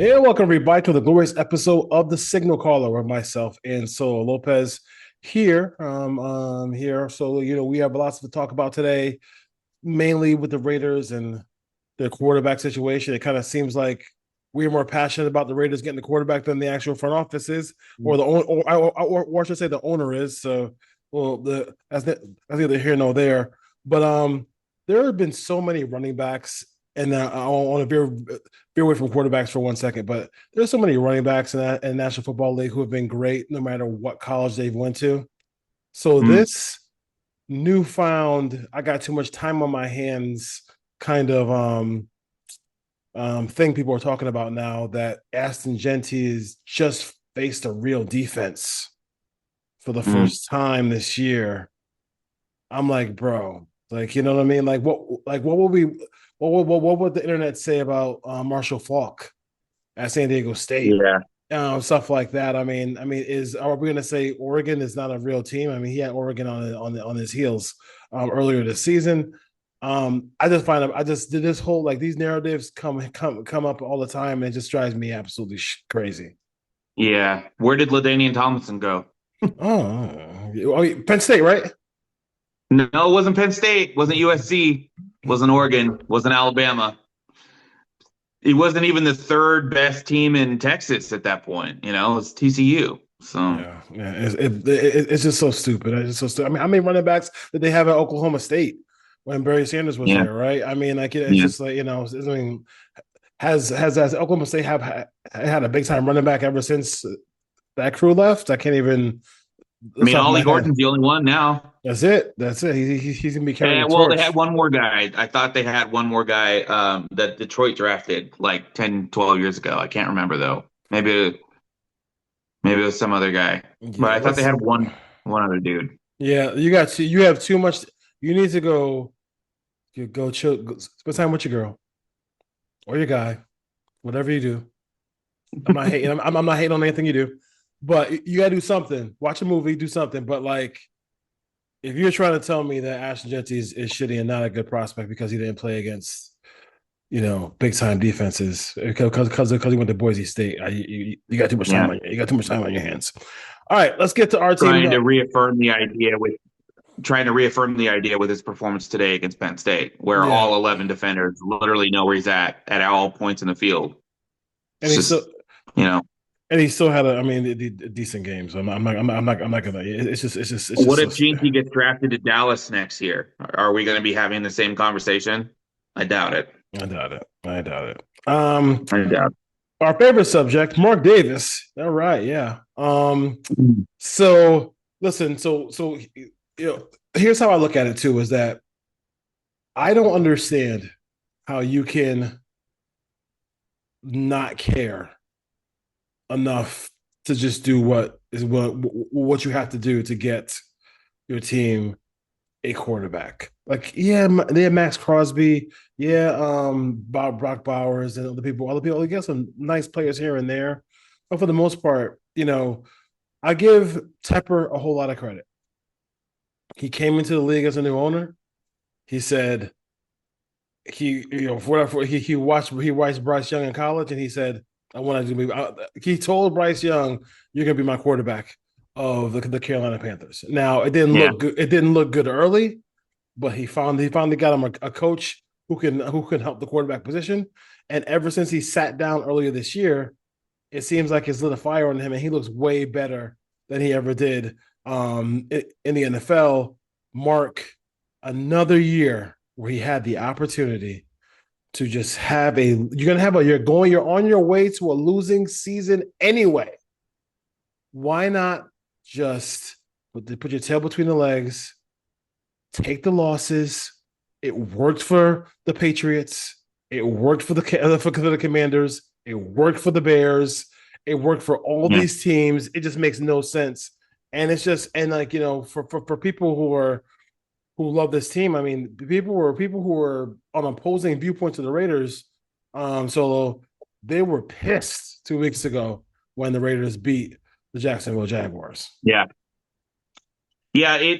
And welcome everybody to the glorious episode of the Signal Caller with myself and Solo Lopez here. Here. So we have lots to talk about today, mainly with the Raiders and their quarterback situation. It kind of seems like we're more passionate about the Raiders getting the quarterback than the actual front office is, or the or I should say the owner is. So, well, that's neither here nor there. But there have been so many running backs, and I want to veer away from quarterbacks for 1 second. But there's so many running backs in National Football League who have been great, no matter what college they've went to. So Mm. this newfound, I got too much time on my hands, kind of thing people are talking about now that Aston Genty has just faced a real defense for the Mm. first time this year. I'm like, bro, like, you know what I mean? What would we, what would the internet say about Marshall Falk at San Diego State? Yeah. Stuff like that. Are we going to say Oregon is not a real team? I mean, he had Oregon on his heels earlier this season. I just did this whole like these narratives come up all the time, and it just drives me absolutely crazy. Yeah. Where did LaDainian Tomlinson go? Penn State, right? No, it wasn't Penn State, wasn't USC, wasn't Oregon, wasn't Alabama. He wasn't even the third best team in Texas at that point. It's TCU. So, Yeah. It's just so stupid. It's just so stupid. I mean, how many running backs did they have at Oklahoma State when Barry Sanders was yeah. there, right? I mean, like it's Yeah. just like has Oklahoma State have had a big time running back ever since that crew left? I can't even I the mean, top of Ollie my head. Gordon's the only one now. That's it. That's it. He's gonna be carrying the And, well, they had torch. one more guy. I thought they had one more guy that Detroit drafted like 10, 12 years ago. I can't remember though. Maybe it was some other guy. But Yeah, I thought they let's. had one other dude. Yeah, you have too much. You need to go. You go chill. Spend time with your girl or your guy, whatever you do. I'm not hating. I'm not hating on anything you do, but you gotta do something. Watch a movie, do something. But like, if you're trying to tell me that Ashton Jeanty is shitty and not a good prospect because he didn't play against big time defenses because he went to Boise State, you got too much time Yeah. on you got too much time on your hands. All right, let's get to our team. trying to reaffirm the idea with Trying to reaffirm the idea with his performance today against Penn State, where Yeah, all 11 defenders literally know where he's at all points in the field. and It's he just, still you know, had a decent game. So I'm not gonna. It's just what so. if Jinky gets drafted to Dallas next year? Are we going to be having the same conversation? I doubt it. I doubt it. I doubt it. I doubt Our favorite subject, Mark Davis. All right, yeah. it. So listen, here's how I look at it too: is that I don't understand how you can not care enough to just do what you have to do to get your team a quarterback. Like, yeah, they have Max Crosby, yeah, Brock Bowers, and other people. They get some nice players here and there, but for the most part, I give Tepper a whole lot of credit. He came into the league as a new owner. He said he watched Bryce Young in college, and he said, "I want to be." He told Bryce Young, "You're going to be my quarterback of the Carolina Panthers." Now, it didn't Yeah. look good. It didn't look good early, but he finally got him a coach who can help the quarterback position. And ever since he sat down earlier this year, it seems like it's lit a fire on him, and he looks way better than he ever did in the NFL. Mark, another year where he had the opportunity to just have a you're on your way to a losing season anyway. Why not just put your tail between the legs, take the losses? It worked for the Patriots. It worked for the Commanders. It worked for the Bears. It worked for all Yeah. these teams. It just makes no sense. And it's just and like for people who love this team. I mean, people who were on opposing viewpoints of the Raiders. So they were pissed 2 weeks ago when the Raiders beat the Jacksonville Jaguars. Yeah. Yeah.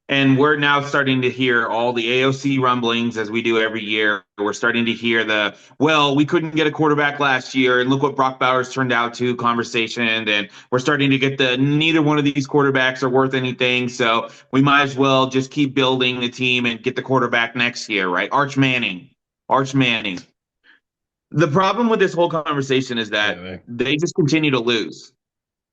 And we're now starting to hear all the AOC rumblings as we do every year. We're starting to hear well, we couldn't get a quarterback last year, and look what Brock Bowers turned out to conversation. And we're starting to get neither one of these quarterbacks are worth anything. So we might as well just keep building the team and get the quarterback next year, right? Arch Manning. Arch Manning. The problem with this whole conversation is Yeah, that man. they just continue to lose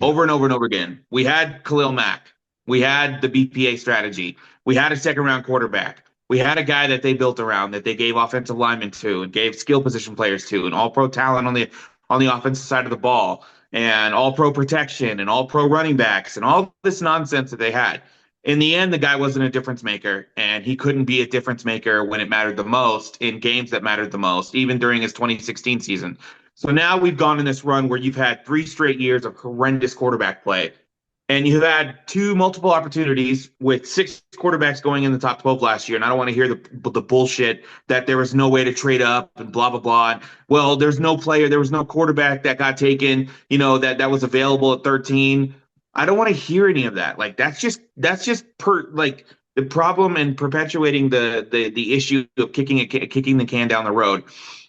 Yeah. over and over and over again. We had Khalil Mack. We had the BPA strategy. We had a second round quarterback. We had a guy that they built around, that they gave offensive linemen to and gave skill position players to, and all pro talent on the offensive side of the ball, and all pro protection and all pro running backs and all this nonsense that they had. In the end, the guy wasn't a difference maker, and he couldn't be a difference maker when it mattered the most in games that mattered the most, even during his 2016 season. So now we've gone in this run where you've had 3 straight years of horrendous quarterback play. And you've had two multiple opportunities with 6 quarterbacks going in the top 12 last year. And I don't want to hear the bullshit that there was no way to trade up and blah, blah, blah. And, well, there was no quarterback that got taken, that was available at 13. I don't want to hear any of that. Like, like the problem and perpetuating the issue of kicking the can down the road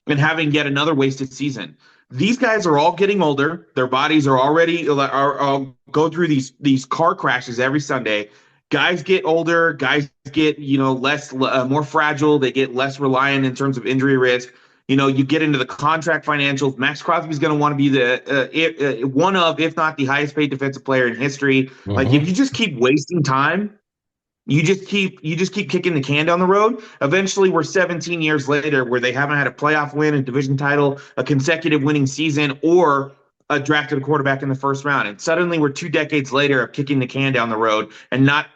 and having yet another wasted season. These guys are all getting older. Their bodies are already are go through these car crashes every Sunday. Guys get older. Guys get less more fragile. They get less reliant in terms of injury risk. You get into the contract financials. Max Crosby's going to want to be one of, if not the highest paid defensive player in history. Like, if Mm-hmm. you just keep wasting time, you just keep kicking the can down the road. Eventually, we're 17 years later where they haven't had a playoff win, a division title, a consecutive winning season, or a drafted quarterback in the first round. And suddenly we're 2 decades later of kicking the can down the road and not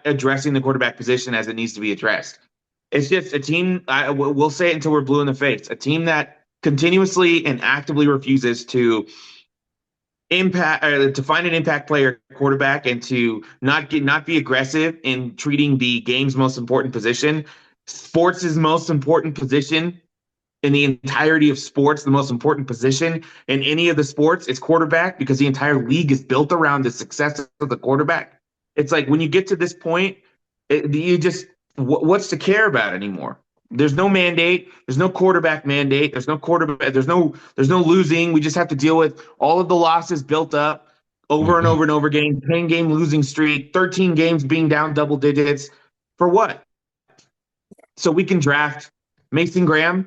addressing the quarterback position as it needs to be addressed. It's just a team. We'll say it until we're blue in the face. A team that continuously and actively refuses to find an impact player quarterback and to not be aggressive in treating the game's most important position, sports' most important position in the entirety of sports, the most important position in any of the sports is quarterback, because the entire league is built around the success of the quarterback. It's like, when you get to this point, you just what's to care about anymore? There's no mandate. There's no quarterback mandate. There's no quarterback. There's no losing. We just have to deal with all of the losses built up over and over Mm-hmm. and over again. 10-game losing streak, 13 games being down double digits. For what? So we can draft Mason Graham,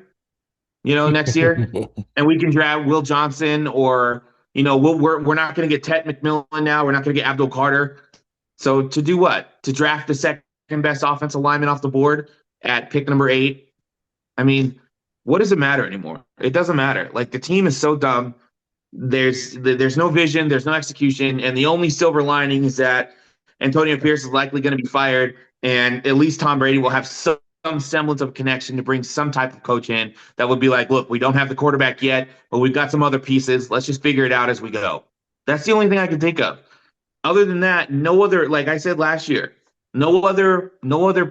next year, and we can draft Will Johnson, or we're not going to get Ted McMillan now. We're not going to get Abdul Carter. So to do what? To draft the second best offensive lineman off the board at pick number 8. I mean, what does it matter anymore? It doesn't matter. Like, the team is so dumb. There's no vision, there's no execution, and the only silver lining is that Antonio Pierce is likely going to be fired, and at least Tom Brady will have some semblance of connection to bring some type of coach in that would be like, look, we don't have the quarterback yet, but we've got some other pieces. Let's just figure it out as we go. That's the only thing I can think of. Other than that, no other, like I said last year, no other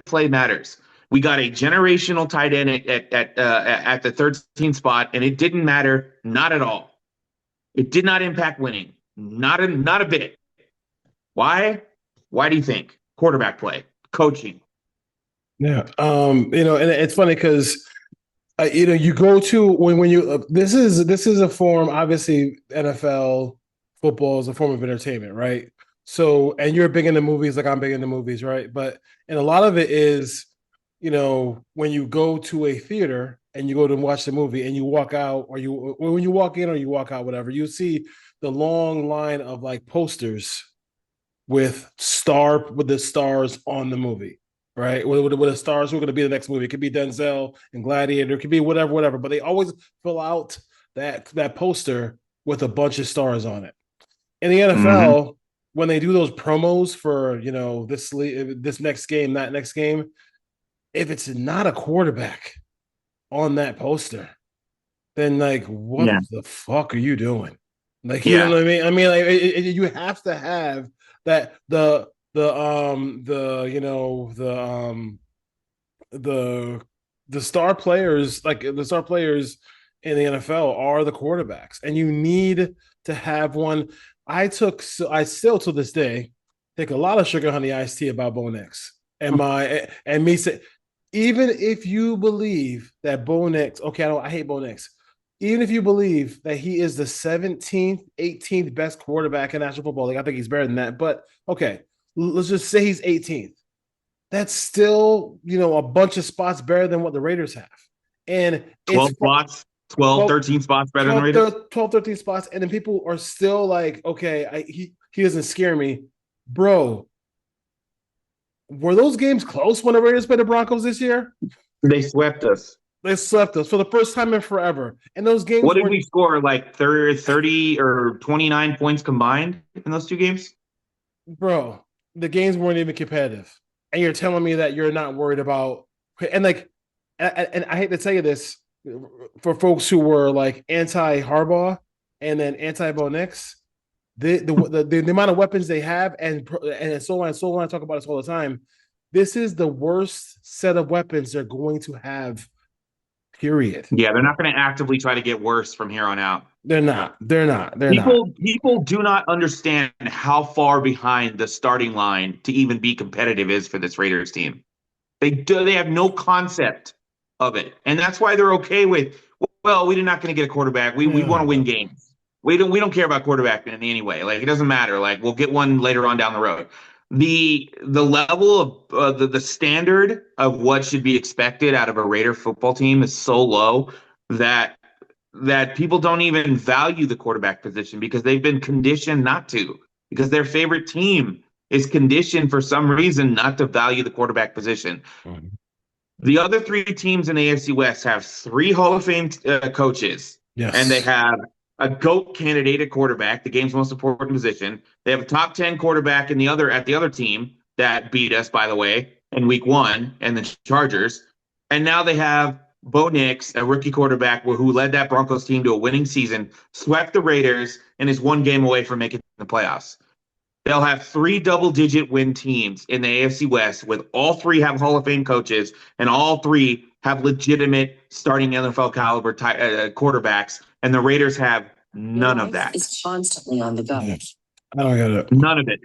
play matters. We got a generational tight end at the 13th spot, and it didn't matter, not at all. It did not impact winning, not a bit. Why? Why do you think? Quarterback play, coaching. Yeah. And it's funny because you go to when you this is a form, obviously NFL football is a form of entertainment, right? So, and you're big into movies, like I'm big into movies, right? But and a lot of it is, when you go to a theater and you go to watch the movie and you walk out, or when you walk in or you walk out, whatever, you see the long line of like posters with the stars on the movie, right? With the stars who are going to be the next movie. It could be Denzel and Gladiator. It could be whatever, whatever. But they always fill out that poster with a bunch of stars on it. In the Mm-hmm. NFL, when they do those promos for this next game, that next game, if it's not a quarterback on that poster, then like what Yeah. the fuck are you doing? Like, you know Yeah. what I mean? I mean, like you have to have that the the star players, like the star players in the NFL are the quarterbacks, and you need to have one. I still to this day take a lot of sugar honey iced tea about Bo Nix. and me say, even if you believe that Bo Nix, okay, I hate Bo Nix. Even if you believe that he is the 17th, 18th best quarterback in National Football League, I think he's better than that. But okay, let's just say he's 18th. That's still, a bunch of spots better than what the Raiders have. And it's 12 spots, 12, 12, 13 spots better than the 12, Raiders. 12, 13 spots. And then people are still like, okay, he doesn't scare me. Bro, were those games close when the Raiders played the Broncos this year? They swept us. They swept us for the first time in forever. And those games What did weren't, we score? Like 30 or 29 points combined in those two games? bro, the games weren't even competitive. And you're telling me that you're not worried about, and like, and I hate to tell you this for folks who were like anti Harbaugh and then anti Bo Nix, the amount of weapons they have and so on and so on. I talk about this all the time. This is the worst set of weapons they're going to have. Period. Yeah, they're not going to actively try to get worse from here on out. They're not. They're not. They're not. People do not understand how far behind the starting line to even be competitive is for this Raiders team. They have no concept of it, and that's why they're okay with. Well, we're not going to get a quarterback. We want to win games. We don't care about quarterback in any way. Like it doesn't matter. Like we'll get one later on down the road. The level of the standard of what should be expected out of a Raider football team is so low that people don't even value the quarterback position because they've been conditioned not to, because their favorite team is conditioned for some reason not to value the quarterback position. Mhm. The other three teams in the AFC West have three Hall of Fame coaches, and they Yes. have a GOAT candidate at quarterback, the game's most important position. They have a top 10 quarterback at the other team that beat us, by the way, in week one, and the Chargers. And now they have Bo Nix, a rookie quarterback who led that Broncos team to a winning season, swept the Raiders, and is one game away from making the playoffs. They'll have three double-digit win teams in the AFC West, with all three have Hall of Fame coaches, and all three have legitimate starting NFL caliber quarterbacks, and the Raiders have none of that. It's constantly on the go. I don't get it. None of it.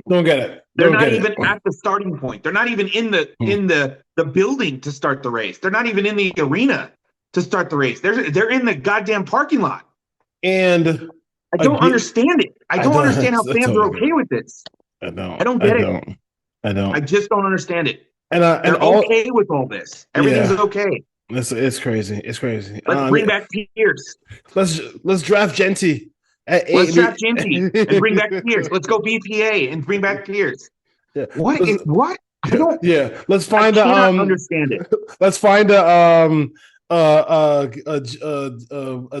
Don't get it. They're Don't not get even it. at the starting point. They're not even in the building to start the race. They're not even in the arena to start the race. They're in the goddamn parking lot. And I don't understand it. I don't understand how fans are okay with this. I don't. I don't get it. I don't. I just don't understand it. And They're okay with all this. Everything's okay. It's crazy. It's crazy. Let's bring back Pierce. Let's draft Genty. Let's draft Genty and bring back Pierce. Let's go BPA and bring back Pierce. Yeah. What? I don't. Yeah. Let's find I cannot understand it. Let's find a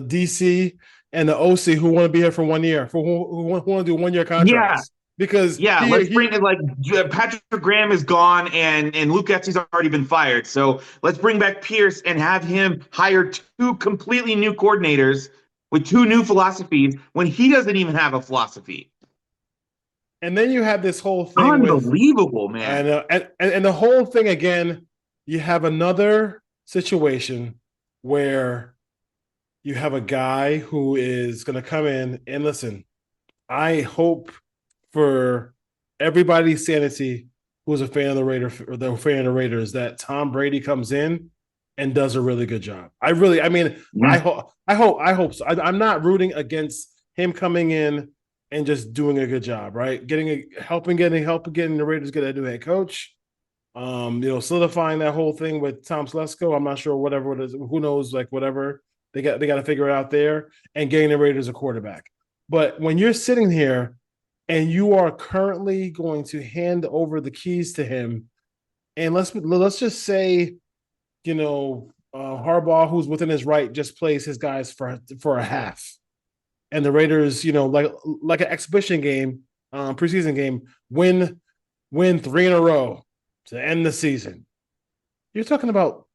DC and the OC who want to be here for 1 year, who want to do 1 year contracts. Yeah. Because let's bring it, like Patrick Graham is gone and Luke Getsy's already been fired. So let's bring back Pierce and have him hire two completely new coordinators with two new philosophies when he doesn't even have a philosophy. And then you have this whole thing. Unbelievable, man. And the whole thing again, you have another situation where you have a guy who is going to come in and listen. I hope for everybody's sanity who's a fan of the Raiders or the fan of the Raiders that Tom Brady comes in and does a really good job. I hope so. I'm not rooting against him coming in and just doing a good job, right? Helping the Raiders get a new head coach. Solidifying that whole thing with Tom Telesco. I'm not sure whatever it is. Who knows? Like whatever they got to figure it out there and getting the Raiders a quarterback. But when you're sitting here and you are currently going to hand over the keys to him, and let's just say, Harbaugh, who's within his right, just plays his guys for a half, and the Raiders, like an exhibition game, preseason game, win 3 in a row to end the season. You're talking about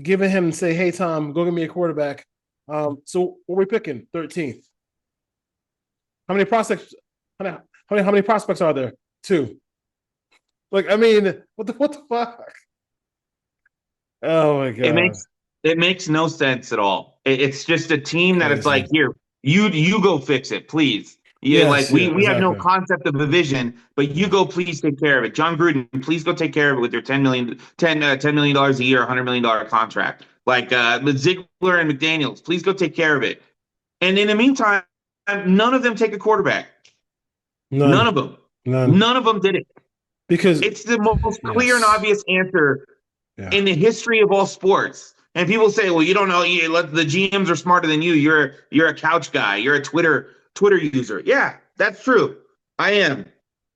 giving him and say, "Hey Tom, go get me a quarterback." So what are we picking? 13th. How many prospects? How many prospects are there? 2. Like, I mean, what the fuck? Oh my god! It makes no sense at all. It's just a team that it's like, here, you go fix it, please. Yeah, like Yes, yeah, we have no exactly. concept of a vision, but you go please take care of it. John Gruden, please go take care of it with your $10 million a year, $100 million contract. Like with Ziegler and McDaniels, please go take care of it. And in the meantime, none of them take a quarterback. None None, of them. none. None of them did it. Because It's the most clear and yes, obvious answer yeah, in the history of all sports. And people say, "Well, you don't know. The GMs are smarter than you. You're a couch guy. You're a Twitter user." Yeah, that's true. I am.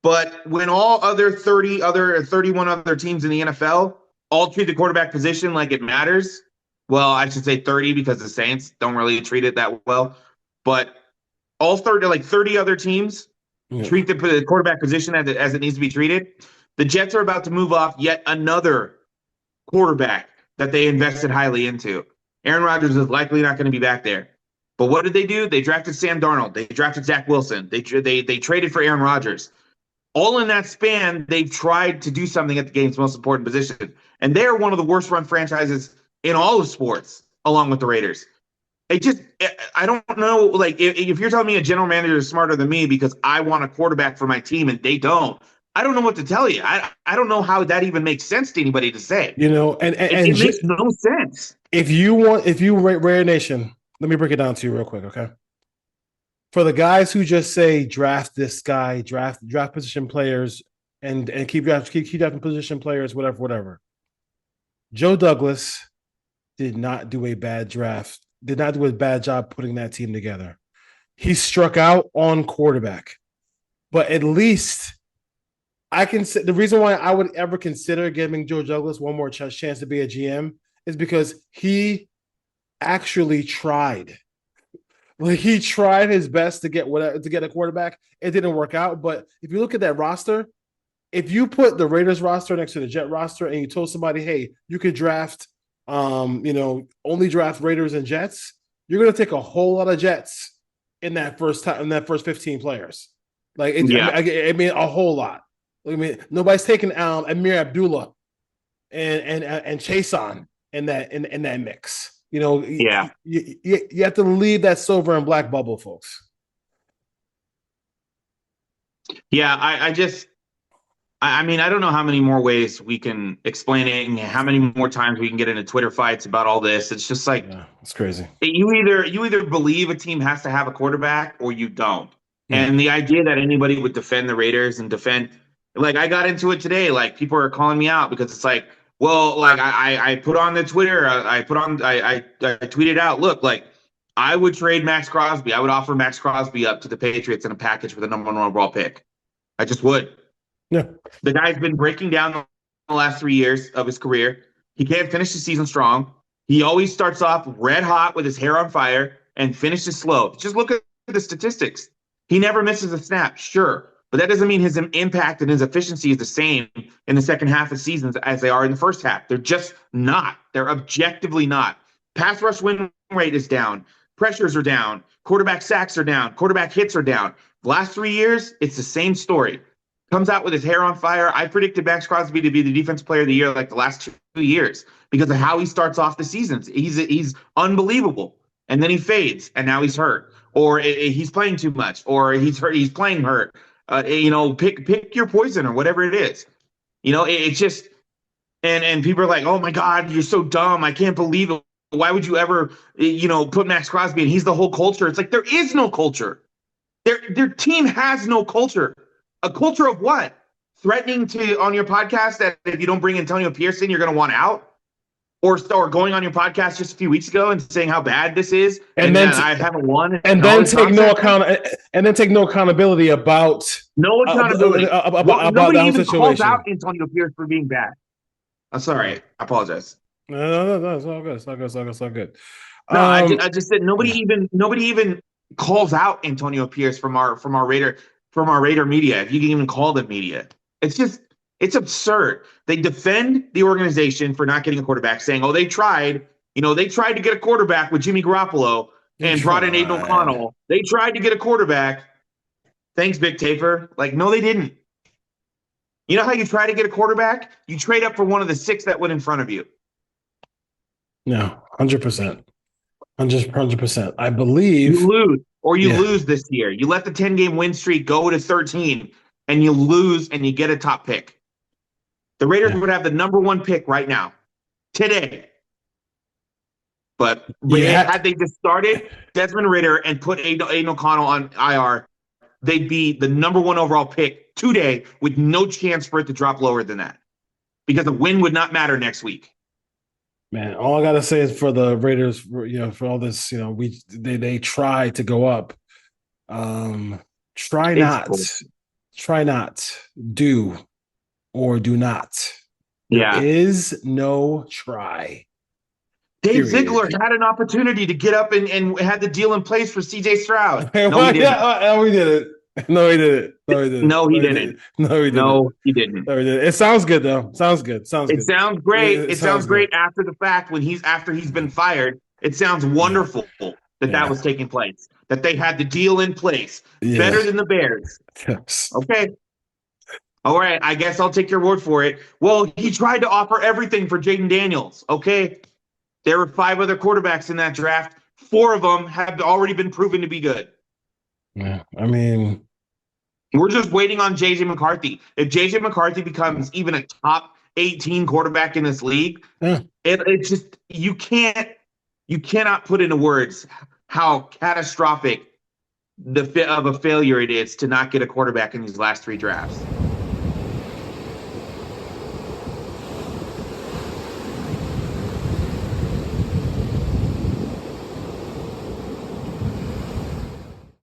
But when all other 31 other teams in the NFL all treat the quarterback position like it matters, well, I should say 30 because the Saints don't really treat it that well. But all 30 other teams yeah, treat the quarterback position as it needs to be treated. The Jets are about to move off yet another quarterback that they invested highly into. Aaron Rodgers is likely not going to be back there. But what did they do? They drafted Sam Darnold. They drafted Zach Wilson. They traded for Aaron Rodgers. All in that span, they've tried to do something at the game's most important position. And they're one of the worst run franchises in all of sports, along with the Raiders. I don't know. Like, if you're telling me a general manager is smarter than me because I want a quarterback for my team and they don't, I don't know what to tell you. I don't know how that even makes sense to anybody to say. you know, It makes no sense. if you rate Rare Nation, let me break it down to you real quick, okay? For the guys who just say draft this guy, draft position players, and keep drafting position players, whatever. Joe Douglas did not do a bad draft. Did not do a bad job putting that team together. He struck out on quarterback, but at least I can. The reason why I would ever consider giving Joe Douglas one more chance to be a GM is because he actually tried. Like he tried his best to get a quarterback. It didn't work out. But if you look at that roster, if you put the Raiders roster next to the Jet roster and you told somebody, hey, you could draft only draft Raiders and Jets, you're gonna take a whole lot of Jets in that first 15 players. Like Yeah. I mean a whole lot. I mean, nobody's taking Amir Abdullah and Chase on in that mix. You know, Yeah. you have to leave that silver and black bubble, folks. Yeah. I mean, I don't know how many more ways we can explain it and how many more times we can get into Twitter fights about all this. It's just like Yeah, it's crazy. you either believe a team has to have a quarterback or you don't. Yeah. And the idea that anybody would defend the Raiders and defend, like, I got into it today. Like, people are calling me out because it's like, well, like I put on the Twitter, I tweeted out, look, like, I would trade Max Crosby. I would offer Max Crosby up to the Patriots in a package for the number one overall pick. I just would. Yeah. The guy's been breaking down the last 3 years of his career. He can't finish the season strong. He always starts off red hot with his hair on fire and finishes slow. Just look at the statistics. He never misses a snap, sure, but that doesn't mean his impact and his efficiency is the same in the second half of seasons as they are in the first half. They're just not. They're objectively not. Pass rush win rate is down. Pressures are down. Quarterback sacks are down. Quarterback hits are down. The last 3 years, it's the same story. Comes out with his hair on fire. I predicted Max Crosby to be the defensive player of the year like the last 2 years because of how he starts off the seasons. He's unbelievable. And then he fades, and now he's hurt, or he's playing too much, or he's hurt. He's playing hurt. Pick your poison or whatever it is. It's just and people are like, oh my God, you're so dumb. I can't believe it. Why would you ever put Max Crosby and he's the whole culture? It's like there is no culture. Their team has no culture. A culture of what? Threatening to on your podcast that if you don't bring Antonio Pearson, you're going to want out? Or going on your podcast just a few weeks ago and saying how bad this is, and then I haven't won, and then take no accountability about no accountability about nobody that even situation. calls out Antonio Pierce for being bad. I'm sorry, I apologize. No, it's all good. It's all good. No, I just said nobody even calls out Antonio Pierce from our Raider media, if you can even call them media. It's absurd. They defend the organization for not getting a quarterback, saying, oh, they tried to get a quarterback with Jimmy Garoppolo and brought in Aiden O'Connell. They tried to get a quarterback. Thanks, Big Taper. Like, no, they didn't. You know how you try to get a quarterback? You trade up for one of the 6 that went in front of you. No, 100%. 100%. I believe you lose. or you Yeah. lose this year. You let the 10-game win streak go to 13 and you lose and you get a top pick. The Raiders Yeah. would have the number 1 pick right now, today. But Yeah. had they just started Desmond Ridder and put Aiden O'Connell on IR, they'd be the number 1 overall pick today with no chance for it to drop lower than that because the win would not matter next week. Man, all I gotta say is for the Raiders, for all this, they try to go up. Try It's not, cool. try not, do or do not. There Yeah. is no try. Dave Period. Ziegler had an opportunity to get up and had the deal in place for CJ Stroud. Hey, No, he didn't. no, we did it. No, he did it. No, he did it. No, No, he he did it. didn't. No, he did it. No, he didn't. No, he did it. It sounds good though. Sounds good. Sounds It good. sounds great. It It sounds sounds good. great after the fact when after he's been fired. It sounds wonderful that Yeah. was taking place. That they had the deal in place. Yeah. Better than the Bears. Yes. Okay. All right. I guess I'll take your word for it. Well, he tried to offer everything for Jaden Daniels. Okay. There were 5 other quarterbacks in that draft. 4 of them have already been proven to be good. Yeah. I mean, we're just waiting on JJ McCarthy. If JJ McCarthy becomes even a top 18 quarterback in this league, it's just you cannot put into words how catastrophic of a failure it is to not get a quarterback in these last 3 drafts.